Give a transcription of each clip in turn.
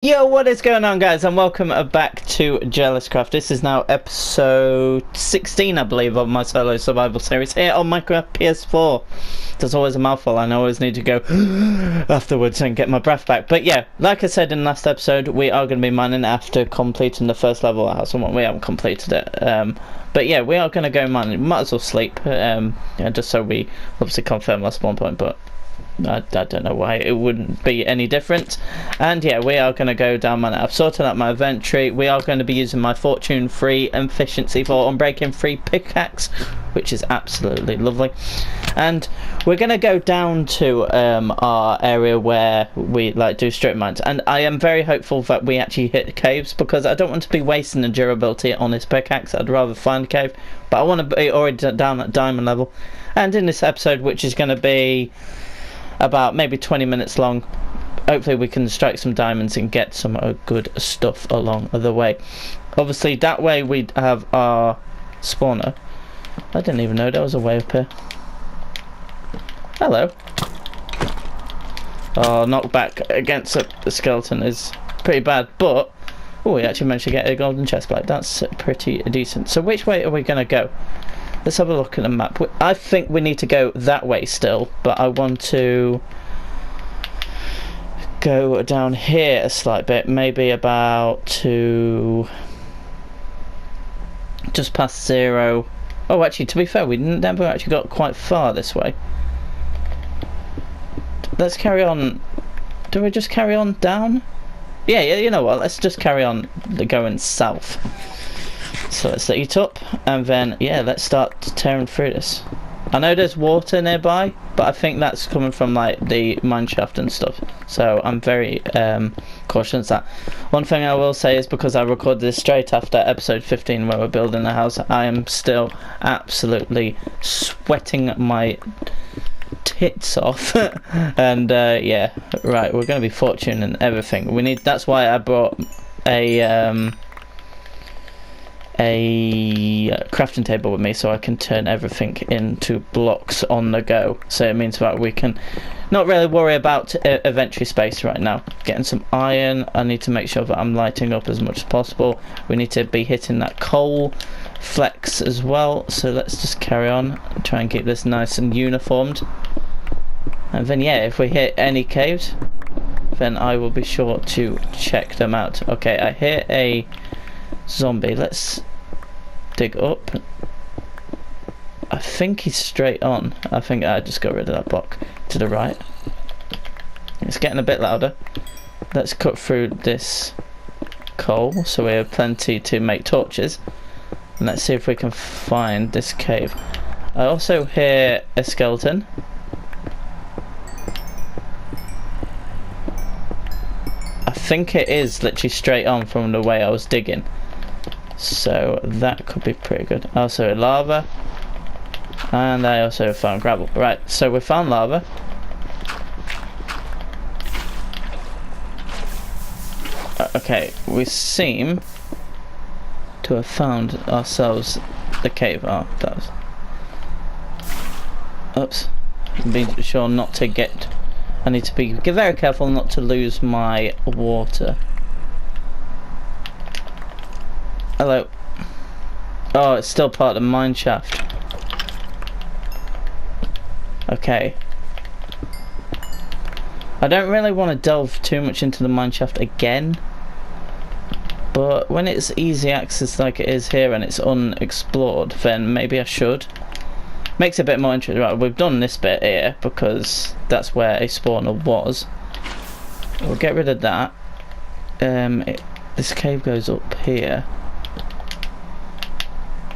Yo, what is going on, guys, and welcome back to JellisCraft. This is now episode 16, I believe, of my solo survival series here on Minecraft PS4. There's always a mouthful, and I always need to go afterwards and get my breath back. But yeah, like I said in the last episode, we are going to be mining after completing the first level of the house. We haven't completed it. But yeah, we are going to go mining. Might as well sleep, just so we obviously confirm our spawn point, but I don't know why it wouldn't be any different. And yeah, we are going to go down my... I've sorted out my inventory. We are going to be using my fortune free efficiency for unbreaking free pickaxe, which is absolutely lovely. And we're going to go down to our area where we like do strip mines, and I am very hopeful that we actually hit caves, because I don't want to be wasting the durability on this pickaxe. I'd rather find a cave, but I want to be already down at diamond level. And in this episode, which is going to be about maybe 20 minutes long, hopefully we can strike some diamonds and get some good stuff along the way. Obviously that way we have our spawner. I didn't even know there was a way up here. Hello. Oh, knockback against the skeleton is pretty bad, but oh, we actually managed to get a golden chest plate. That's pretty decent. So which way are we going to go? Let's have a look at the map. I think we need to go that way still, but I want to go down here a slight bit, maybe about to just past 0. Oh, actually, to be fair, we never actually got quite far this way. Let's carry on. Do we just carry on down? Yeah, you know what, let's just carry on going south. So let's eat up, and then yeah, let's start tearing through this. I know there's water nearby, but I think that's coming from like the mineshaft and stuff, so I'm very cautious of that. One thing I will say is, because I recorded this straight after episode 15 where we're building the house, I am still absolutely sweating my tits off. And yeah, right, we're going to be fortune and everything. We need, that's why I brought a crafting table with me, so I can turn everything into blocks on the go. So it means that we can not really worry about inventory space right now. Getting some iron. I need to make sure that I'm lighting up as much as possible. We need to be hitting that coal flex as well. So let's just carry on, try and keep this nice and uniformed. And then yeah, if we hit any caves, then I will be sure to check them out. Okay, I hear a zombie. Let's dig up. I think he's straight on. I think I just got rid of that block to the right. It's getting a bit louder. Let's cut through this coal so we have plenty to make torches, and let's see if we can find this cave. I also hear a skeleton. I think it is literally straight on from the way I was digging, so that could be pretty good. Also lava, and I also found gravel. Right, so we found lava. Okay, we seem to have found ourselves the cave. Oh, that was... Oops. Be sure not to get... I need to be very careful not to lose my water. Hello. Oh, it's still part of the mine shaft. Okay. I don't really want to delve too much into the mine shaft again, but when it's easy access like it is here and it's unexplored, then maybe I should. Makes it a bit more interesting. Right, we've done this bit here because that's where a spawner was. We'll get rid of that. This cave goes up here.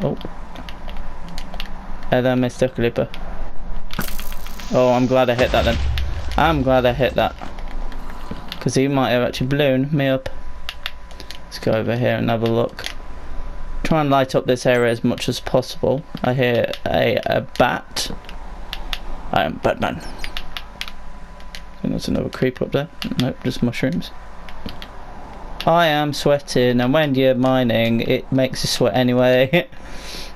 Oh. Hello, Mr. Clipper. Oh, I'm glad I hit that then. I'm glad I hit that, because he might have actually blown me up. Let's go over here and have a look. Try and light up this area as much as possible. I hear a bat. I am Batman. I think there's another creeper up there. Nope, just mushrooms. I am sweating, and when you're mining, it makes you sweat anyway.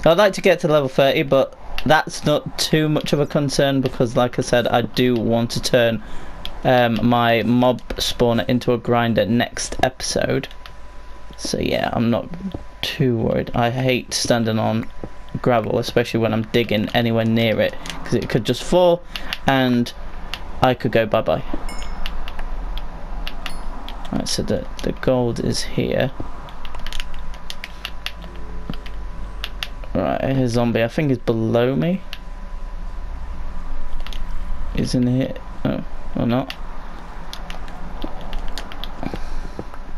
I'd like to get to level 30, but that's not too much of a concern, because like I said, I do want to turn my mob spawner into a grinder next episode. So yeah, I'm not too worried. I hate standing on gravel, especially when I'm digging anywhere near it, because it could just fall and I could go bye-bye. Right, so the gold is here. Right, here's zombie. I think he's below me. He's in here. Oh, or not.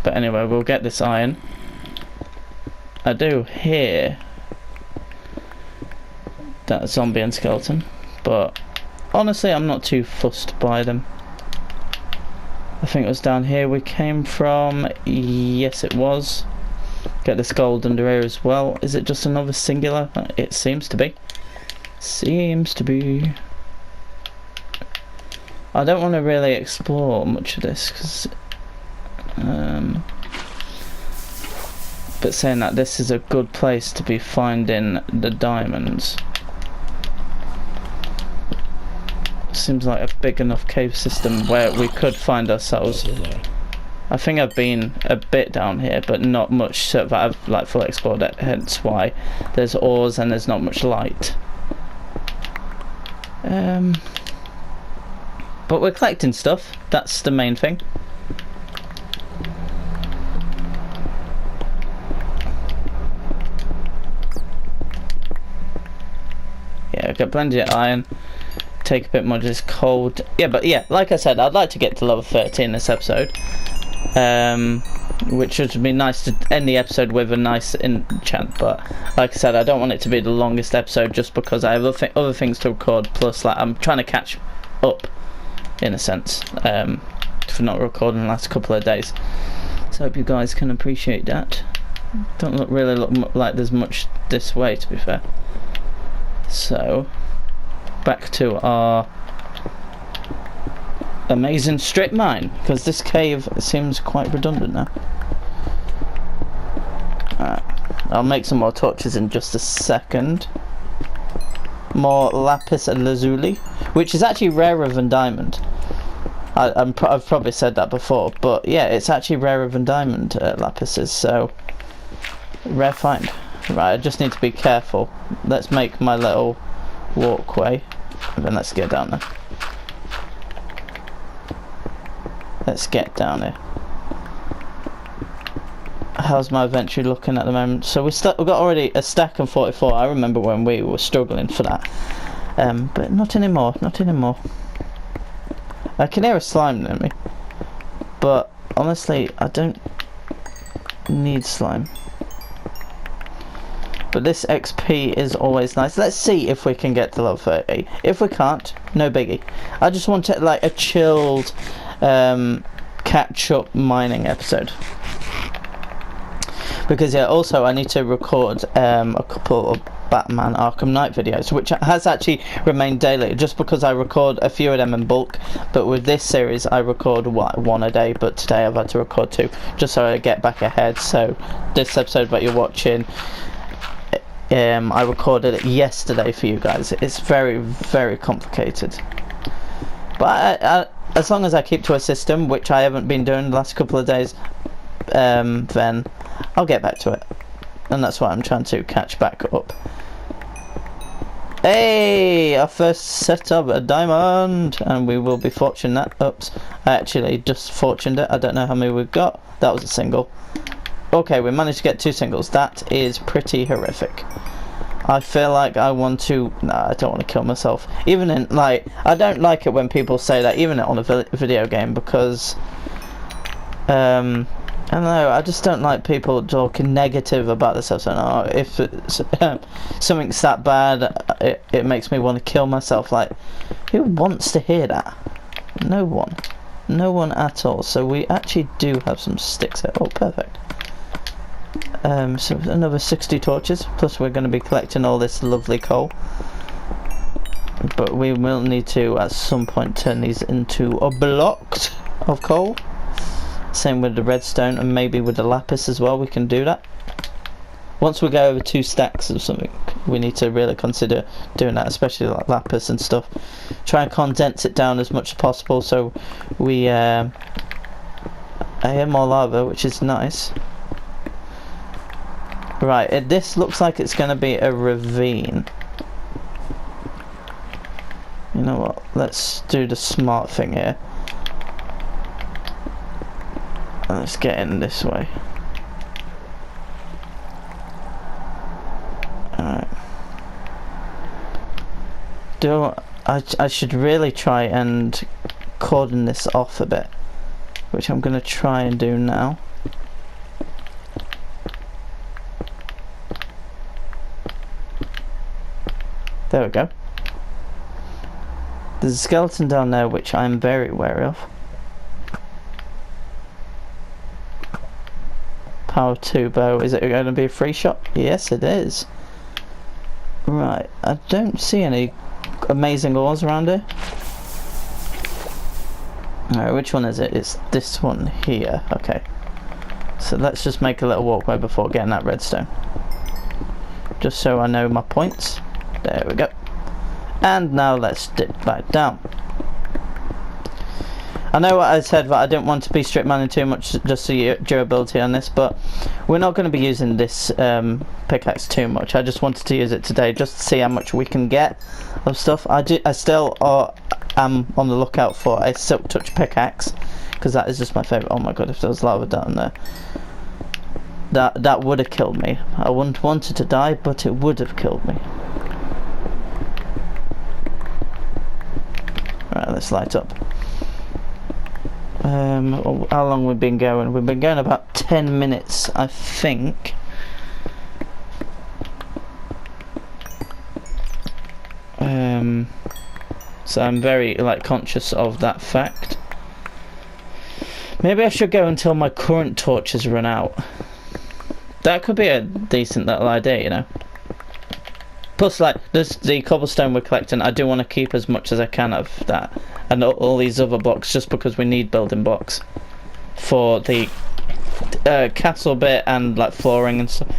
But anyway, we'll get this iron. I do hear that zombie and skeleton, but honestly I'm not too fussed by them. I think it was down here we came from. Yes, it was. Get this gold under here as well. Is it just another singular? It seems to be. Seems to be. I don't want to really explore much of this because but saying that, this is a good place to be finding the diamonds. Seems like a big enough cave system where we could find ourselves. I think I've been a bit down here, but not much, so that I've like fully explored it, hence why there's ores and there's not much light. But we're collecting stuff, that's the main thing. Yeah, I've got plenty of iron. Take a bit more of this cold. Yeah, but yeah, like I said, I'd like to get to level 13 this episode. Which would be nice to end the episode with a nice enchant, but like I said, I don't want it to be the longest episode just because I have other things to record, plus like I'm trying to catch up in a sense for not recording the last couple of days. So I hope you guys can appreciate that. Don't really look like there's much this way, to be fair. So back to our amazing strip mine, because this cave seems quite redundant now. Alright, I'll make some more torches in just a second. More lapis lazuli, which is actually rarer than diamond. I've probably said that before, but yeah, it's actually rarer than diamond lapises, so rare find. Right, I just need to be careful. Let's make my little walkway, and then let's get down there. Let's get down here. How's my inventory looking at the moment? So we've got already a stack of 44. I remember when we were struggling for that, but not anymore. Not anymore. I can hear a slime near me, but honestly, I don't need slime. But this XP is always nice. Let's see if we can get to level 30. If we can't, no biggie. I just want it like a chilled catch-up mining episode. Because yeah, also I need to record a couple of Batman Arkham Knight videos, which has actually remained daily, just because I record a few of them in bulk. But with this series I record one a day, but today I've had to record 2, just so I get back ahead. So this episode that you're watching, I recorded it yesterday for you guys. It's very, very complicated, but as long as I keep to a system, which I haven't been doing the last couple of days, then I'll get back to it, and that's why I'm trying to catch back up. Hey, our first set of a diamond, and we will be fortunate that. Oops, I actually just fortuned it. I don't know how many we've got. That was a single. Okay, we managed to get 2 singles. That is pretty horrific. I feel like I want to. Nah, I don't want to kill myself. Even in like, I don't like it when people say that, even on a video game, because I don't know, I just don't like people talking negative about this stuff. So no, if it's, something's that bad, it makes me want to kill myself. Like, who wants to hear that? No one. No one at all. So we actually do have some sticks here. Oh, perfect. So another 60 torches, plus we're going to be collecting all this lovely coal. But we will need to, at some point, turn these into a blocks of coal. Same with the redstone, and maybe with the lapis as well, we can do that. once we go over 2 stacks or something, we need to really consider doing that, especially like lapis and stuff. Try and condense it down as much as possible so we I hear more lava, which is nice. Right, this looks like it's going to be a ravine. You know what, let's do the smart thing here. And let's get in this way. Alright. I should really try and cordon this off a bit, which I'm going to try and do now. There we go. There's a skeleton down there which I'm very wary of. Power 2 bow. Is it going to be a free shot? Yes, it is. Right. I don't see any amazing ores around here. Alright, which one is it? It's this one here. Okay. So let's just make a little walkway before getting that redstone. Just so I know my points. There we go. And now let's dip back down. I know what I said, that I didn't want to be strip mining too much, just the durability on this, but we're not going to be using this pickaxe too much. I just wanted to use it today just to see how much we can get of stuff. I still am on the lookout for a silk touch pickaxe, because that is just my favourite. Oh my god, if there was lava down there, that would have killed me. I wouldn't wanted to die, but it would have killed me. Right, let's light up. How long we've been going? We've been going about 10 minutes, I think. So I'm very conscious of that fact. Maybe I should go until my current torches run out. That could be a decent little idea, you know. Plus, the cobblestone we're collecting, I do want to keep as much as I can of that, and all these other blocks, just because we need building blocks for the castle bit and flooring and stuff.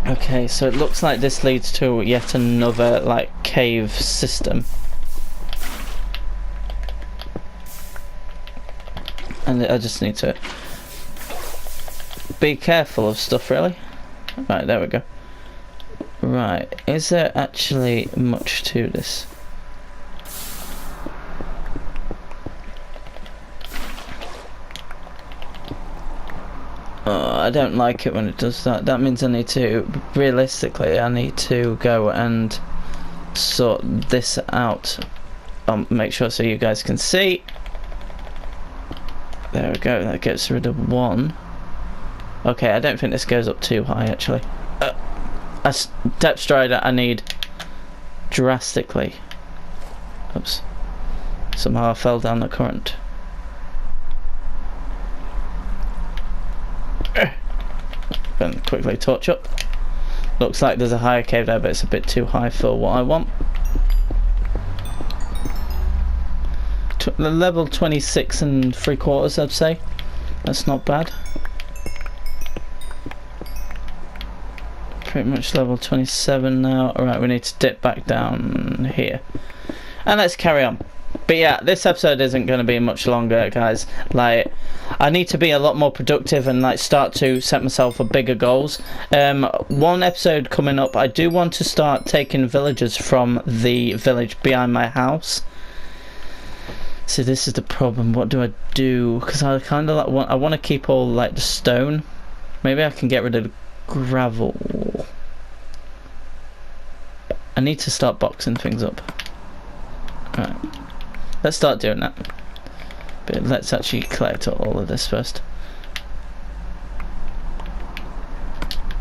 Okay, so it looks like this leads to yet another cave system, and I just need to be careful of stuff, really. Right, there we go. Right, is there actually much to this? Oh, I don't like it when it does that. That means I need to, realistically, I need to go and sort this out. Make sure so you guys can see. There we go, that gets rid of one. Okay, I don't think this goes up too high, actually. A depth strider I need drastically. Oops. Somehow I fell down the current. Then quickly torch up. Looks like there's a higher cave there, but it's a bit too high for what I want. Level 26 and 3/4, I'd say. That's not bad. Pretty much level 27 now. Alright, we need to dip back down here. And let's carry on. But yeah, this episode isn't going to be much longer, guys. I need to be a lot more productive and start to set myself for bigger goals. One episode coming up, I do want to start taking villagers from the village behind my house. See, this is the problem. What do I do? Because I kind of I want to keep all the stone. Maybe I can get rid of the gravel. I need to start boxing things up. Right, let's start doing that. But let's actually collect all of this first.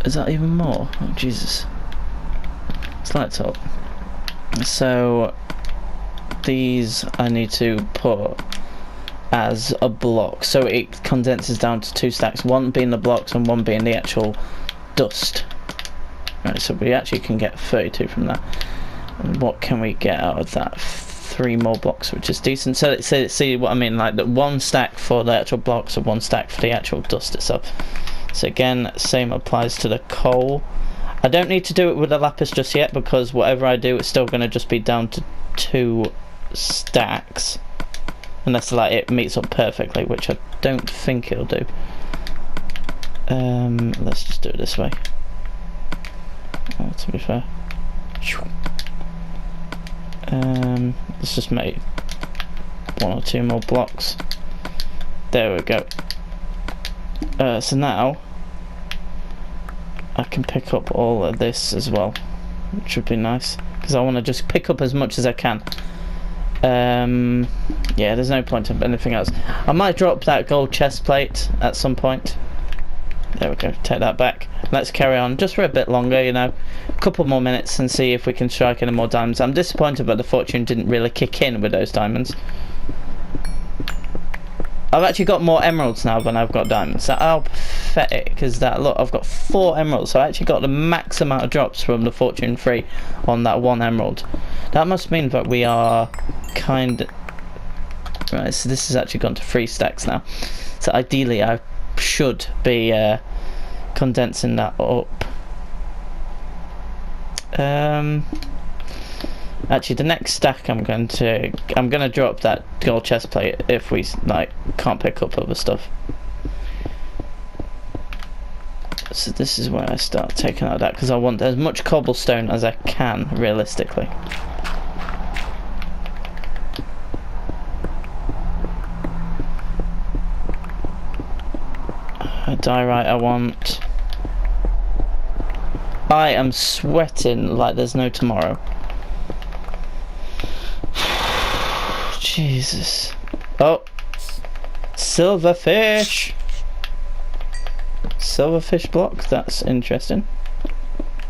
Is that even more? Oh Jesus. Let's light up. So these I need to put as a block, so it condenses down to 2 stacks, one being the blocks and one being the actual dust. Right, so we actually can get 32 from that. And what can we get out of that? 3 more blocks, which is decent. So see what I mean, the 1 stack for the actual blocks and 1 stack for the actual dust itself. So again, same applies to the coal. I don't need to do it with the lapis just yet, because whatever I do, it's still going to just be down to 2 stacks. Unless like it meets up perfectly, which I don't think it'll do. Let's just do it this way. To be fair. Let's just make 1 or 2 more blocks. There we go. So now I can pick up all of this as well, which would be nice, because I want to just pick up as much as I can. Yeah, there's no point in anything else. I might drop that gold chest plate at some point. There we go, take that back. Let's carry on just for a bit longer, you know, a couple more minutes, and see if we can strike any more diamonds. I'm disappointed that the fortune didn't really kick in with those diamonds. I've actually got more emeralds now than I've got diamonds. So how pathetic is that? Look, I've got 4 emeralds, so I actually got the max amount of drops from the fortune 3 on that 1 emerald. That must mean that we are kind of... Right, so this has actually gone to 3 stacks now. So ideally I should be condensing that up. Actually, the next stack I'm gonna drop that gold chest plate if we like can't pick up other stuff. So this is where I start taking out that, because I want as much cobblestone as I can realistically. Diorite I want. I am sweating like there's no tomorrow. Jesus. Oh, silverfish. Silverfish block, that's interesting.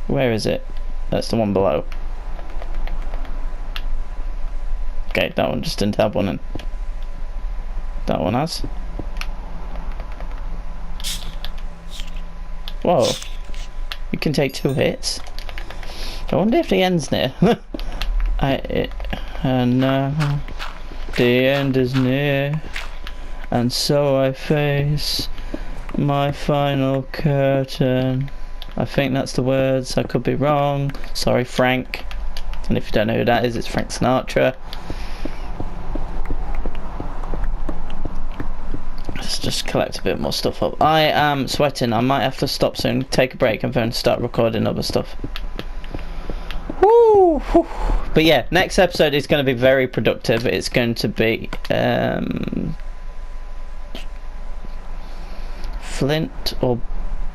Where is it? That's the one below. Okay, that one just didn't have one in. That one has. Whoa. You can take 2 hits. I wonder if the end's near. No. The end is near, and so I face my final curtain. I think that's the words, I could be wrong. Sorry, Frank. And if you don't know who that is, it's Frank Sinatra. Let's just collect a bit more stuff up. I am sweating. I might have to stop soon, take a break, and then start recording other stuff. Woo! But yeah, next episode is going to be very productive. It's going to be flint or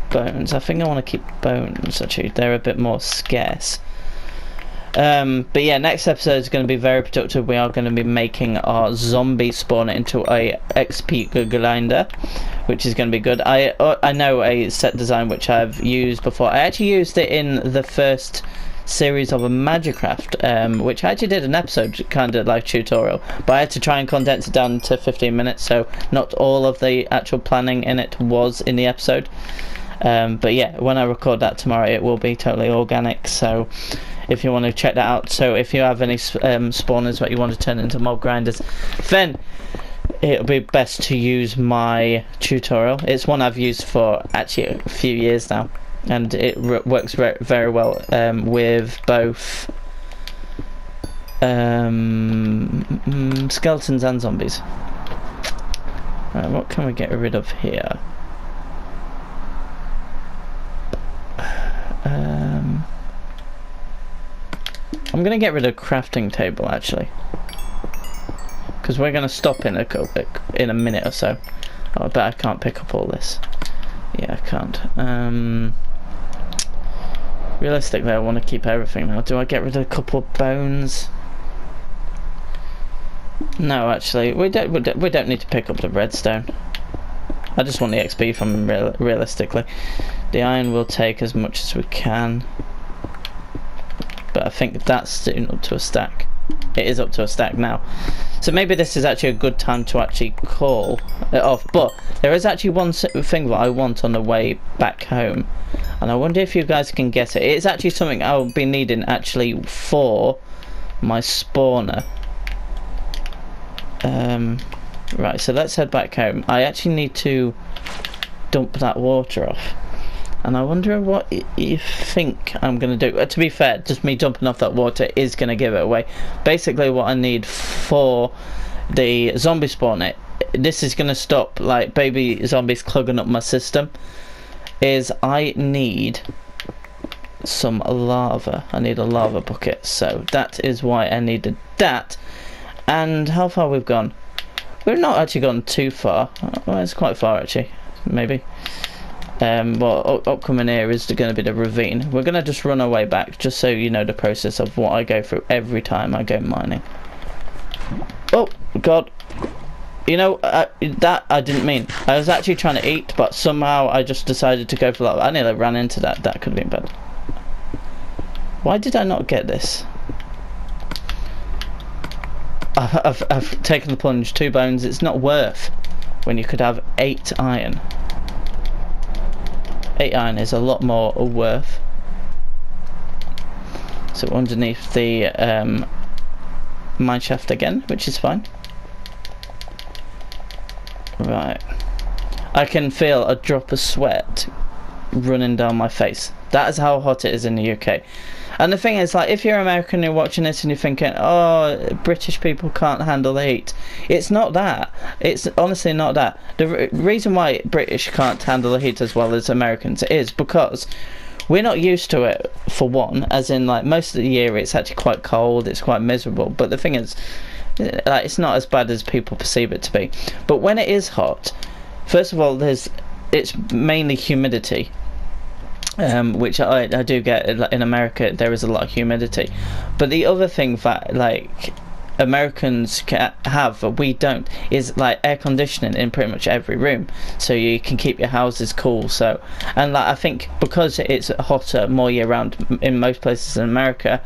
bones. I think I want to keep bones, actually. They're a bit more scarce. But yeah, next episode is going to be very productive. We are going to be making our zombie spawner into a XP grinder, which is going to be good. I know a set design which I've used before. I actually used it in the first series of a JellisCraft, which I actually did an episode kind of like tutorial, but I had to try and condense it down to 15 minutes, so not all of the actual planning in it was in the episode. But yeah, when I record that tomorrow, it will be totally organic, so if you want to check that out. So if you have any spawners that you want to turn into mob grinders, then it'll be best to use my tutorial. It's one I've used for actually a few years now, and it works very well with both skeletons and zombies. Right, what can we get rid of here? I'm gonna get rid of crafting table actually, because we're gonna stop in a minute or so. Oh, I bet I can't pick up all this. Yeah, I can't. Realistically, I want to keep everything now. Do I get rid of a couple of bones? No, actually, we don't need to pick up the redstone. I just want the XP from them, realistically. The iron will take as much as we can, but I think that's soon up to a stack. It is up to a stack now, so maybe this is actually a good time to actually call it off. But there is actually one thing that I want on the way back home, and I wonder if you guys can guess it. It's actually something I'll be needing actually for my spawner. Right, so let's head back home. I actually need to dump that water off. And I wonder what you think I'm going to do. To be fair, just me dumping off that water is going to give it away. Basically what I need for the zombie spawn, this is going to stop like baby zombies clogging up my system, is I need some lava. I need a lava bucket, so that is why I needed that. And how far we've gone? We've not actually gone too far. Well, it's quite far actually, maybe. Well, upcoming here is going to be the ravine. We're going to just run our way back, just so you know the process of what I go through every time I go mining. Oh god, you know, that I didn't mean. I was actually trying to eat, but somehow I just decided to go for that. I nearly ran into that. That could have been bad. Why did I not get this? I've taken the plunge, 2 bones. It's not worth when you could have 8 iron. 8 iron is a lot more worth. So underneath the mine shaft again, which is fine. Right, I can feel a drop of sweat running down my face. That is how hot it is in the UK. And the thing is, like, if you're American and you're watching this and you're thinking, oh, British people can't handle the heat, it's not that. It's honestly not that. The reason why British can't handle the heat as well as Americans is because we're not used to it, for one, as in, like, most of the year it's actually quite cold, it's quite miserable. But the thing is, like, it's not as bad as people perceive it to be. But when it is hot, first of all, it's mainly humidity. Which I do get in America. There is a lot of humidity, but the other thing that like Americans have but we don't is like air conditioning in pretty much every room, so you can keep your houses cool. So, and like I think because it's hotter more year round in most places in America,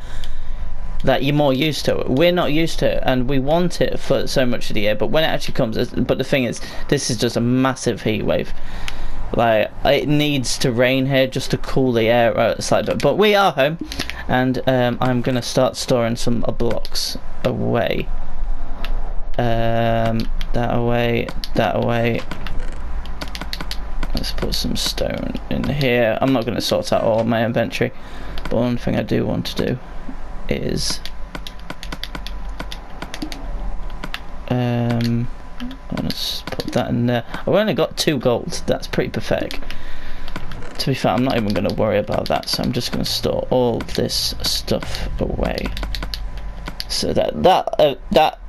that you're more used to it. We're not used to it, and we want it for so much of the year, but when it actually comes, but the thing is, this is just a massive heat wave. Like, it needs to rain here just to cool the air slightly. But we are home, and I'm gonna start storing some blocks away. That away, that away. Let's put some stone in here. I'm not gonna sort out all of my inventory, but one thing I do want to do is let's put that in there. I've only got 2 gold. That's pretty pathetic. To be fair, I'm not even going to worry about that, so I'm just going to store all this stuff away. So that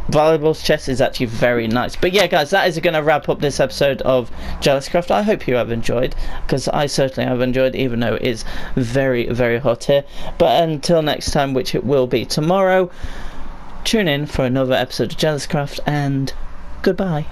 valuables chest is actually very nice. But yeah, guys, that is going to wrap up this episode of JellisCraft. I hope you have enjoyed, because I certainly have enjoyed, even though it is very, very hot here. But until next time, which it will be tomorrow, tune in for another episode of JellisCraft, and goodbye.